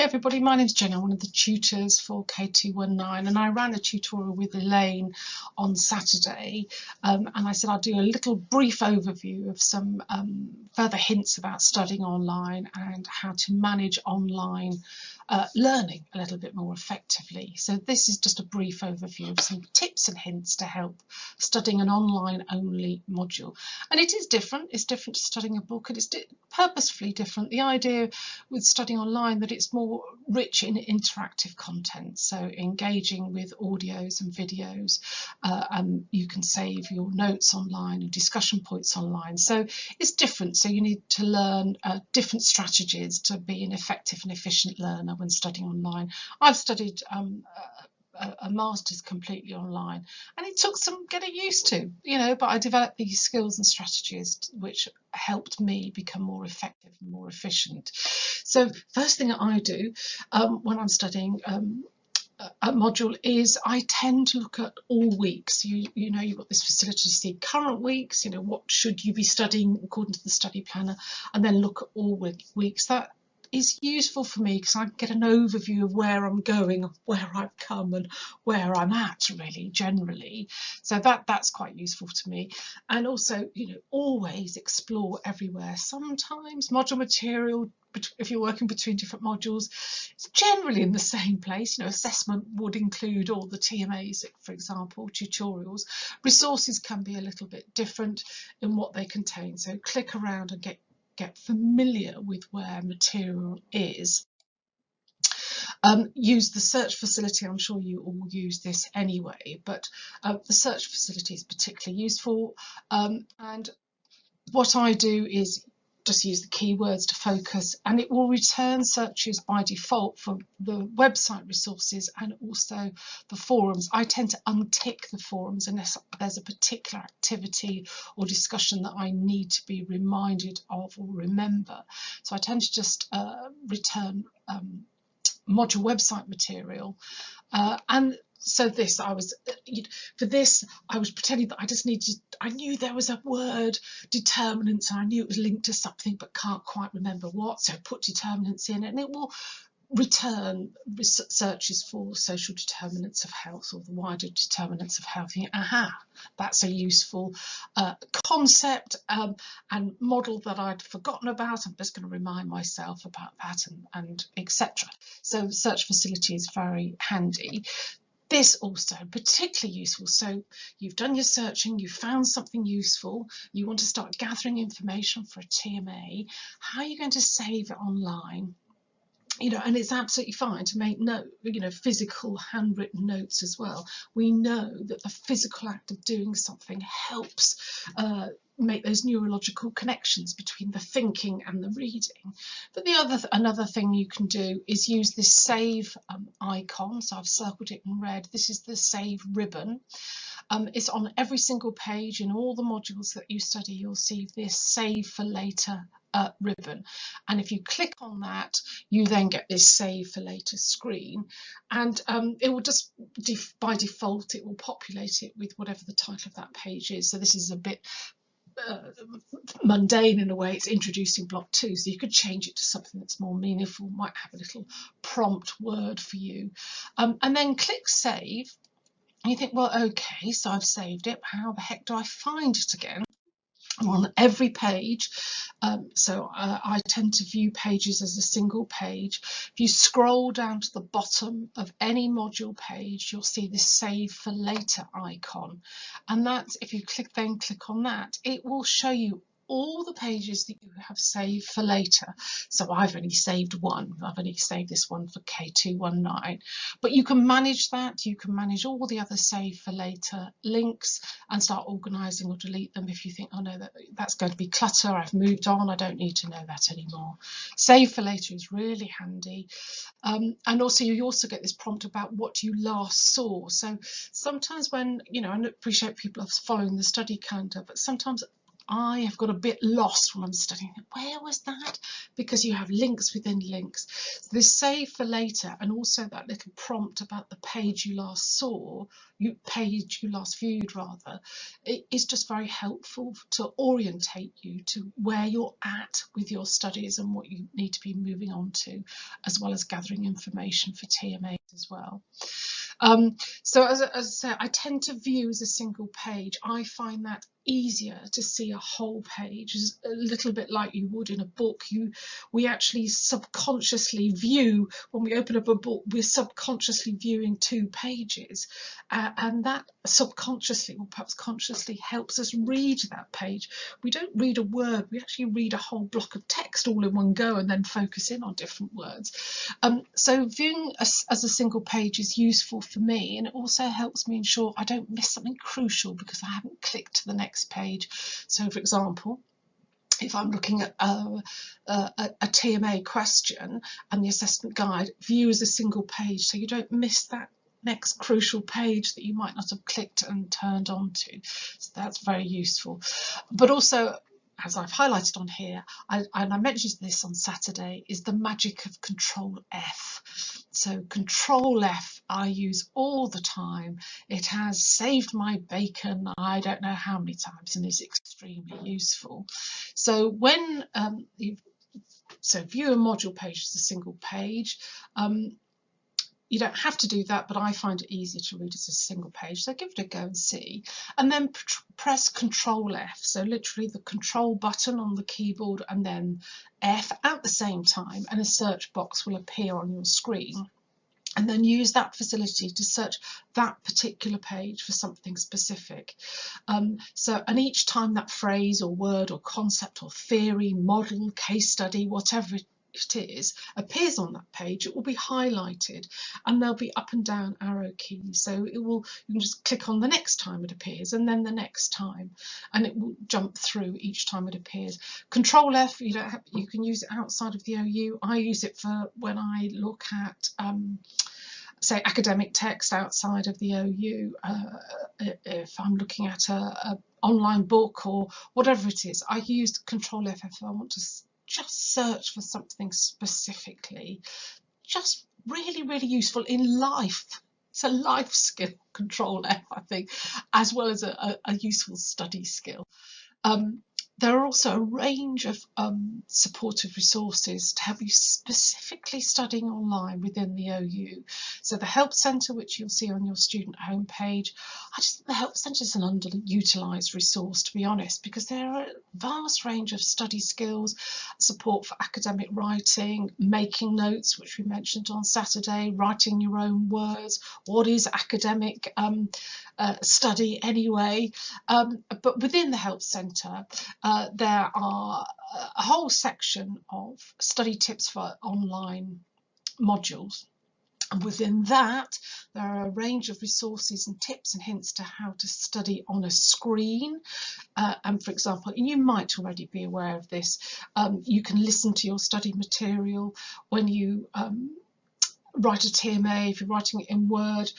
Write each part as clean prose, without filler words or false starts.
everybody, my name's Jenny. I'm one of the tutors for K219 and I ran a tutorial with Elaine on Saturday and I said I'll do a little brief overview of some further hints about studying online and how to manage online learning a little bit more effectively. So this is just a brief overview of some tips and hints to help studying an online only module. And it is different. It's different to studying a book, and it's purposefully different. The idea with studying online that it's more rich in interactive content, so engaging with audios and videos, and you can save your notes online and discussion points online. So it's different. So you need to learn different strategies to be an effective and efficient learner when studying online. I've studied a master's completely online, and it took some getting used to, but I developed these skills and strategies which helped me become more effective and more efficient. So first thing that I do when I'm studying a module is I tend to look at all weeks. You've got this facility to see current weeks, what should you be studying according to the study planner, and then look at all weeks. That is useful for me because I get an overview of where I'm going, where I've come and where I'm at really generally. So that's quite useful to me. And also, always explore everywhere. Sometimes module material, if you're working between different modules, it's generally in the same place. Assessment would include all the TMAs, for example, tutorials. Resources can be a little bit different in what they contain. So click around and get familiar with where material is. Use the search facility. I'm sure you all use this anyway, but the search facility is particularly useful. And what I do is just use the keywords to focus, and it will return searches by default for the website resources and also the forums. I tend to untick the forums unless there's a particular activity or discussion that I need to be reminded of or remember. So I tend to just return module website material, and so I was pretending that I just needed, I knew there was a word determinants, and I knew it was linked to something but can't quite remember what, so put determinants in and it will return searches for social determinants of health or the wider determinants of health. Aha, that's a useful concept and model that I'd forgotten about. I'm just going to remind myself about that and etc. So the search facility is very handy. This also particularly useful. So you've done your searching, you've found something useful, you want to start gathering information for a TMA. How are you going to save it online? And it's absolutely fine to make physical handwritten notes as well. We know that the physical act of doing something helps make those neurological connections between the thinking and the reading. But another thing you can do is use this save icon. So I've circled it in red. This is the save ribbon. It's on every single page in all the modules that you study. You'll see this save for later ribbon, and if you click on that, you then get this save for later screen, and it will just by default it will populate it with whatever the title of that page is. So this is a bit mundane in a way. It's introducing block 2, so you could change it to something that's more meaningful, might have a little prompt word for you, and then click save. And you think, well, okay, so I've saved it, how the heck do I find it again? On every page, so I tend to view pages as a single page. If you scroll down to the bottom of any module page, you'll see this save for later icon, and that's, if you click on that, it will show you all the pages that you have saved for later. So I've only saved one. I've only saved this one for K219, but you can manage that. You can manage all the other save for later links and start organising or delete them if you think, oh no, that's going to be clutter, I've moved on, I don't need to know that anymore. Save for later is really handy. And also you also get this prompt about what you last saw. So sometimes when, I appreciate people are following the study calendar, but sometimes I have got a bit lost when I'm studying. Where was that? Because you have links within links. So this save for later, and also that little prompt about the page you last saw, page you last viewed rather, it is just very helpful to orientate you to where you're at with your studies and what you need to be moving on to, as well as gathering information for TMAs as well. So as I say, I tend to view as a single page. I find that easier to see a whole page. It's a little bit like you would in a book. We actually subconsciously view, when we open up a book, we're subconsciously viewing 2 pages, and that subconsciously, or perhaps consciously, helps us read that page. We don't read a word, we actually read a whole block of text all in one go and then focus in on different words. So viewing as a single page is useful for me, and it also helps me ensure I don't miss something crucial because I haven't clicked to the next page. So for example, if I'm looking at a TMA question and the assessment guide, view as a single page so you don't miss that next crucial page that you might not have clicked and turned on to. So that's very useful. But also, as I've highlighted on here, and I mentioned this on Saturday, is the magic of Control F. So Control F I use all the time. It has saved my bacon I don't know how many times and is extremely useful. So when view a module page as a single page, you don't have to do that, but I find it easier to read as a single page. So give it a go and see. And then press Control F. So literally the control button on the keyboard and then F at the same time, and a search box will appear on your screen. And then use that facility to search that particular page for something specific. And each time that phrase or word or concept or theory, model, case study, whatever it is, appears on that page, it will be highlighted, and there'll be up and down arrow keys. So you can just click on the next time it appears, and then the next time, and it will jump through each time it appears. Control F, you can use it outside of the OU. I use it for when I look at say academic text outside of the OU. If I'm looking at a online book or whatever it is, I use Control F if I want to just search for something specifically. Just really, really useful in life. It's a life skill, Control F, I think, as well as a useful study skill. There are also a range of supportive resources to help you specifically studying online within the OU. So the Help Centre, which you'll see on your student homepage, I just think the Help Centre is an underutilised resource, to be honest, because there are a vast range of study skills, support for academic writing, making notes, which we mentioned on Saturday, writing your own words, what is academic study anyway. But within the Help Centre, there are a whole section of study tips for online modules. And within that, there are a range of resources and tips and hints to how to study on a screen. And for example, and you might already be aware of this, you can listen to your study material when you write a TMA. If you're writing it in Word,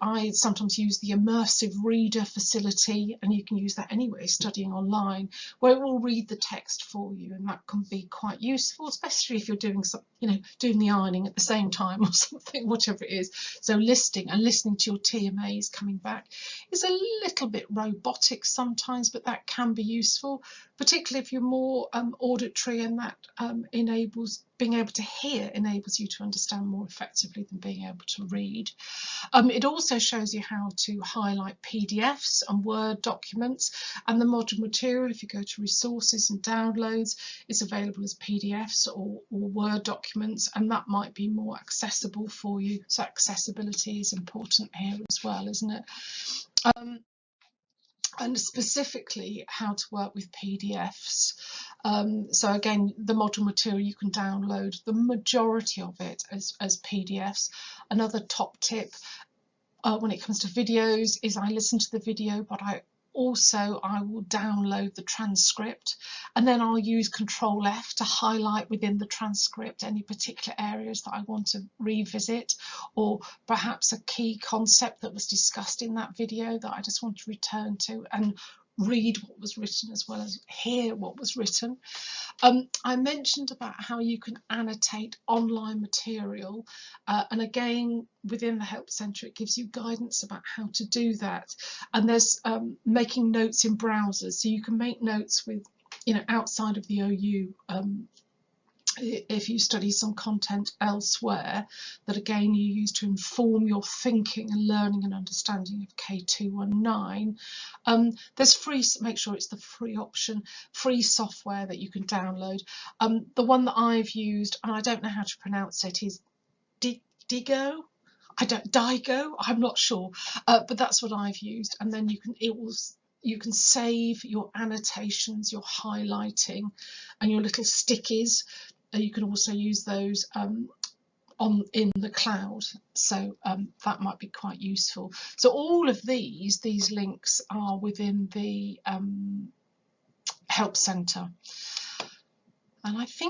I sometimes use the immersive reader facility, and you can use that anyway studying online, where it will read the text for you, and that can be quite useful, especially if you're doing doing the ironing at the same time or something, whatever it is. So listening to your TMAs coming back is a little bit robotic sometimes, but that can be useful, particularly if you're more auditory, and that being able to hear enables you to understand more effectively than being able to read. It also shows you how to highlight PDFs and Word documents, and the module material, if you go to resources and downloads, is available as PDFs or Word documents, and that might be more accessible for you. So accessibility is important here as well, isn't it? And specifically how to work with PDFs. So again, the module material, you can download the majority of it as PDFs. Another top tip when it comes to videos is I listen to the video, but I will download the transcript, and then I'll use Control F to highlight within the transcript any particular areas that I want to revisit, or perhaps a key concept that was discussed in that video that I just want to return to, and read what was written as well as hear what was written. I mentioned about how you can annotate online material, and again within the Help Centre it gives you guidance about how to do that. And there's making notes in browsers, so you can make notes with, you know, outside of the OU. If you study some content elsewhere that again you use to inform your thinking and learning and understanding of K219. There's free, make sure it's the free option, free software that you can download. The one that I've used, and I don't know how to pronounce it, is Digo. Digo, I'm not sure, but that's what I've used. And then you can save your annotations, your highlighting and your little stickies. You can also use those in the cloud, so that might be quite useful. So all of these links are within the Help Centre, and I think